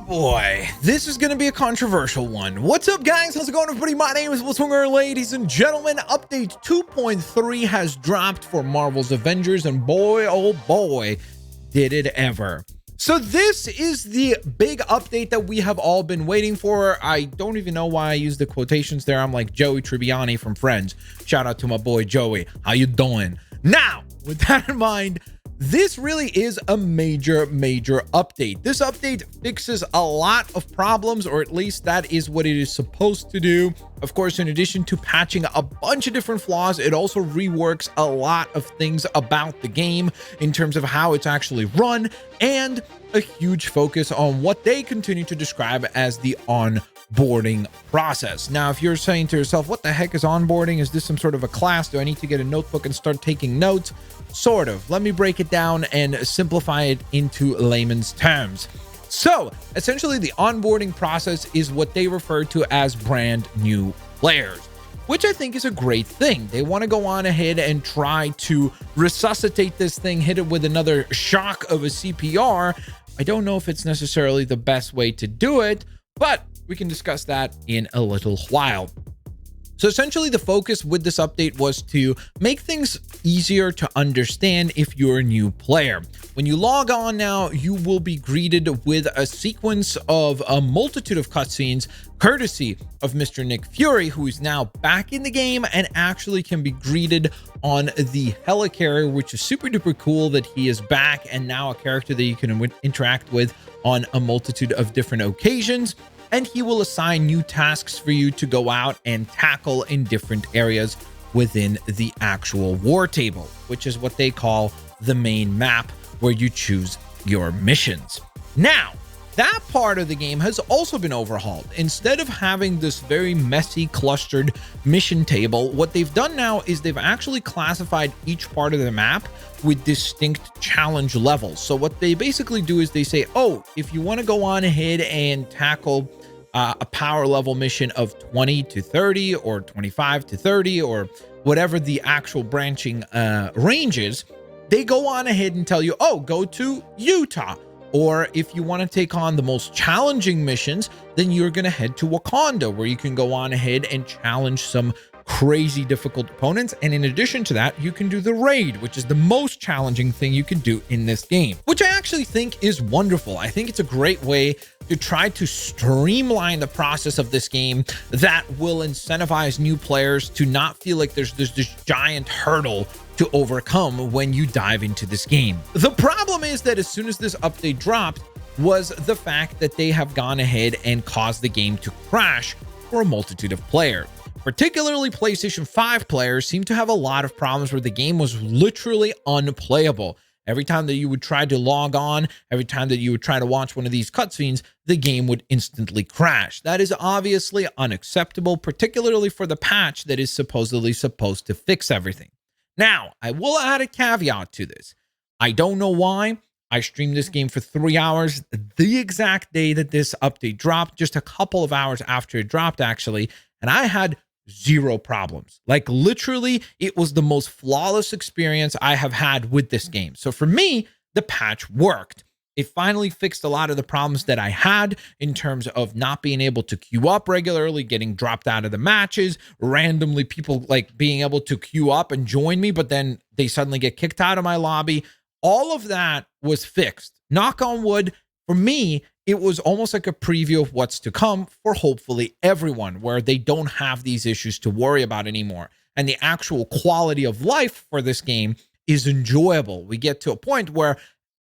boy, this is going to be a controversial one. What's up, guys? How's it going, everybody? My name is Blitzwinger, ladies and gentlemen. Update 2.3 has dropped for Marvel's Avengers, and boy, oh boy, did it ever. So this is the big update that we have all been waiting for. I don't even know why I use the quotations there. I'm like Joey Tribbiani from Friends. Shout out to my boy Joey. How you doing? Now, with that in mind, this really is a major update. This update fixes a lot of problems, or at least that is what it is supposed to do. Of course, in addition to patching a bunch of different flaws, it also reworks a lot of things about the game in terms of how it's actually run, and a huge focus on what they continue to describe as the onboarding process. Now, if you're saying to yourself, what the heck is onboarding? Is this some sort of a class? Do I need to get a notebook and start taking notes? Sort of. Let me break it down and simplify it into layman's terms. So essentially, the onboarding process is what they refer to as brand new players, which I think is a great thing. They want to go on ahead and try to resuscitate this thing, hit it with another shock of a CPR. I don't know if it's necessarily the best way to do it, but we can discuss that in a little while. So essentially, the focus with this update was to make things easier to understand if you're a new player. When you log on now, you will be greeted with a sequence of a multitude of cutscenes, courtesy of Mr. Nick Fury, who is now back in the game and actually can be greeted on the helicarrier, which is super duper cool that he is back and now a character that you can interact with on a multitude of different occasions. And he will assign new tasks for you to go out and tackle in different areas within the actual war table, which is what they call the main map, where you choose your missions. Now, that part of the game has also been overhauled. Instead of having this very messy, clustered mission table, what they've done now is they've actually classified each part of the map with distinct challenge levels. So what they basically do is they say, oh, if you want to go on ahead and tackle a power level mission of 20 to 30 or 25 to 30 or whatever the actual branching range is, they go on ahead and tell you, oh, go to Utah. Or if you want to take on the most challenging missions, then you're going to head to Wakanda, where you can go on ahead and challenge some crazy difficult opponents. And in addition to that, you can do the raid, which is the most challenging thing you can do in this game, which I actually think is wonderful. I think it's a great way to try to streamline the process of this game that will incentivize new players to not feel like there's this giant hurdle to overcome when you dive into this game. The problem is that as soon as this update dropped was the fact that they have gone ahead and caused the game to crash for a multitude of players. Particularly PlayStation 5 players seem to have a lot of problems where the game was literally unplayable. Every time that you would try to log on, every time that you would try to watch one of these cutscenes, the game would instantly crash. That is obviously unacceptable, particularly for the patch that is supposedly supposed to fix everything. Now, I will add a caveat to this. I don't know why. I streamed this game for 3 hours, the exact day that this update dropped, just a couple of hours after it dropped, actually, and I had zero problems. Like, literally, it was the most flawless experience I have had with this game. So for me, the patch worked. It finally fixed a lot of the problems that I had in terms of not being able to queue up regularly, getting dropped out of the matches, randomly people like being able to queue up and join me, but then they suddenly get kicked out of my lobby. All of that was fixed. Knock on wood, for me, it was almost like a preview of what's to come for hopefully everyone, where they don't have these issues to worry about anymore. And the actual quality of life for this game is enjoyable. We get to a point where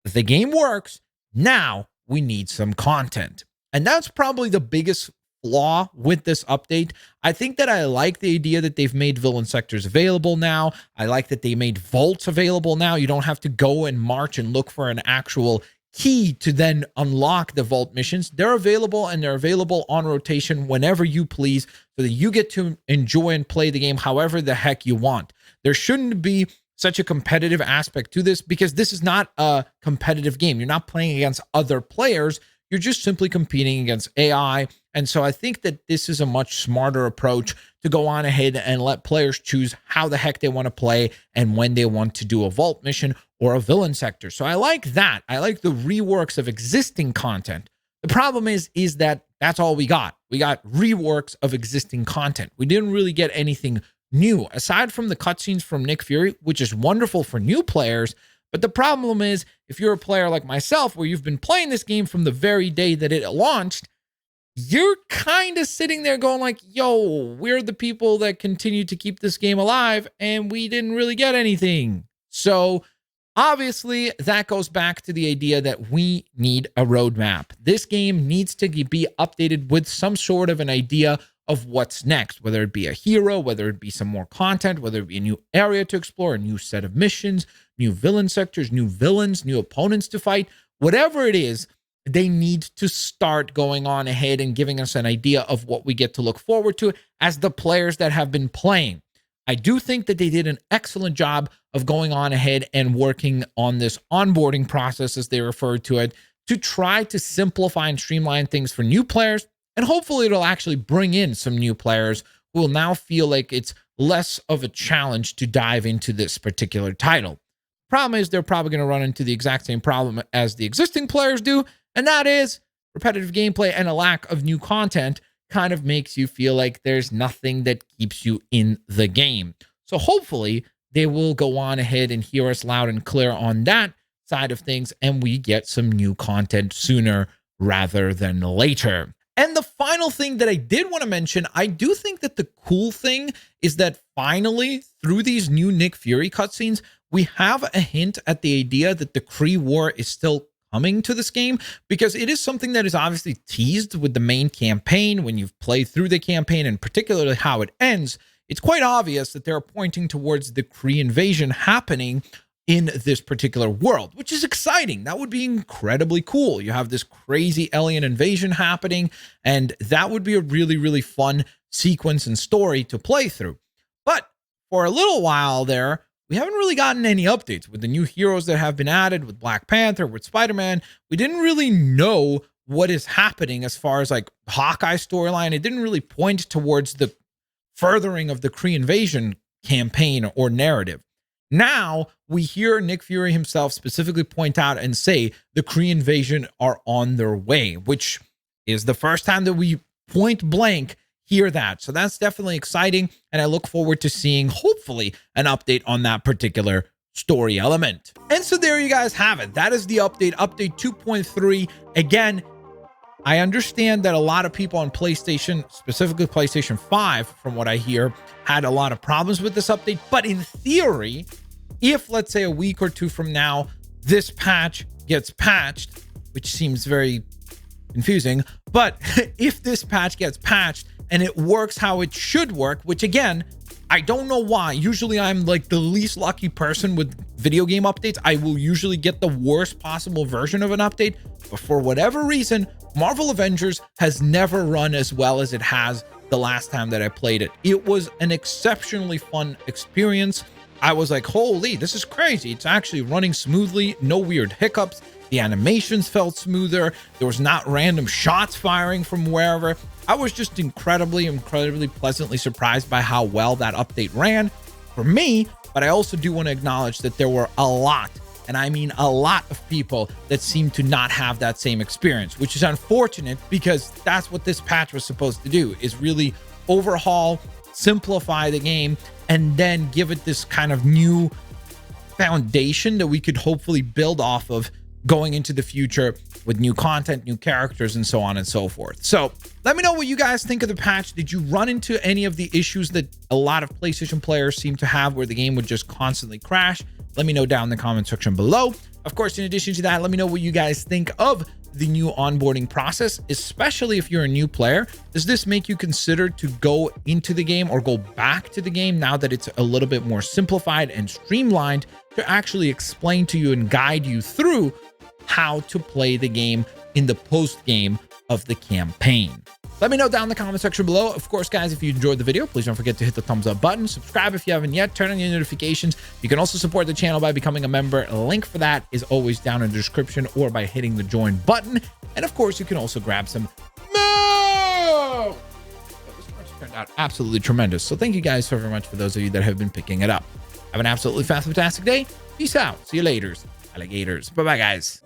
the game works. Now we need some content. And that's probably the biggest flaw with this update. I think that I like the idea that they've made villain sectors available now. I like that they made vaults available now. You don't have to go and march and look for an actual key to then unlock the vault missions. They're available, and they're available on rotation whenever you please, so that you get to enjoy and play the game however the heck you want. There shouldn't be such a competitive aspect to this, because this is not a competitive game. You're not playing against other players. You're just simply competing against AI. And so I think that this is a much smarter approach to go on ahead and let players choose how the heck they want to play and when they want to do a vault mission or a villain sector. So I like that. I like the reworks of existing content. The problem is that that's all we got. We got reworks of existing content. We didn't really get anything new aside from the cutscenes from Nick Fury, which is wonderful for new players. But the problem is, if you're a player like myself, where you've been playing this game from the very day that it launched, you're kind of sitting there going like, yo, we're the people that continue to keep this game alive, and we didn't really get anything. So obviously, that goes back to the idea that we need a roadmap. This game needs to be updated with some sort of an idea of what's next, whether it be a hero, whether it be some more content, whether it be a new area to explore, a new set of missions, new villain sectors, new villains, new opponents to fight, whatever it is. They need to start going on ahead and giving us an idea of what we get to look forward to as the players that have been playing. I do think that they did an excellent job of going on ahead and working on this onboarding process, as they refer to it, to try to simplify and streamline things for new players. And hopefully it'll actually bring in some new players who will now feel like it's less of a challenge to dive into this particular title. Problem is, they're probably going to run into the exact same problem as the existing players do, and that is repetitive gameplay and a lack of new content kind of makes you feel like there's nothing that keeps you in the game. So hopefully they will go on ahead and hear us loud and clear on that side of things, and we get some new content sooner rather than later. And the final thing that I did want to mention, I do think that the cool thing is that finally, through these new Nick Fury cutscenes, we have a hint at the idea that the Kree War is still coming to this game, because it is something that is obviously teased with the main campaign. When you've played through the campaign, and particularly how it ends, it's quite obvious that they're pointing towards the Kree invasion happening in this particular world, which is exciting. That would be incredibly cool. You have this crazy alien invasion happening, and that would be a really, really fun sequence and story to play through. But for a little while there, we haven't really gotten any updates with the new heroes that have been added, with Black Panther, with Spider-Man. We didn't really know what is happening as far as like Hawkeye storyline. It didn't really point towards the furthering of the Kree invasion campaign or narrative. Now we hear Nick Fury himself specifically point out and say the Kree invasion are on their way, which is the first time that we point blank hear that. So that's definitely exciting, and I look forward to seeing, hopefully, an update on that particular story element. And so there you guys have it. That is the update 2.3. Again, I understand that a lot of people on PlayStation, specifically PlayStation 5, from what I hear, had a lot of problems with this update. But in theory, if, let's say, a week or two from now, this patch gets patched, which seems very confusing, but if this patch gets patched and it works how it should work, which again, I don't know why. Usually I'm like the least lucky person with video game updates. I will usually get the worst possible version of an update, but for whatever reason, Marvel Avengers has never run as well as it has the last time that I played it. It was an exceptionally fun experience. I was like, holy, this is crazy. It's actually running smoothly, no weird hiccups. The animations felt smoother. There was not random shots firing from wherever. I was just incredibly pleasantly surprised by how well that update ran for me. But I also do want to acknowledge that there were a lot, and I mean a lot, of people that seem to not have that same experience, which is unfortunate, because that's what this patch was supposed to do, is really overhaul, simplify the game, and then give it this kind of new foundation that we could hopefully build off of going into the future with new content, new characters, and so on and so forth. So let me know what you guys think of the patch. Did you run into any of the issues that a lot of PlayStation players seem to have, where the game would just constantly crash? Let me know down in the comment section below. Of course, in addition to that, let me know what you guys think of the new onboarding process, especially if you're a new player. Does this make you consider to go into the game or go back to the game now that it's a little bit more simplified and streamlined to actually explain to you and guide you through how to play the game in the post game of the campaign? Let me know down in the comment section below. Of course, guys, if you enjoyed the video, please don't forget to hit the thumbs up button. Subscribe if you haven't yet. Turn on your notifications. You can also support the channel by becoming a member. A link for that is always down in the description, or by hitting the join button. And of course, you can also grab some This merch turned out absolutely tremendous. So thank you guys so very much for those of you that have been picking it up. Have an absolutely fantastic day. Peace out. See you later, alligators. Bye-bye, guys.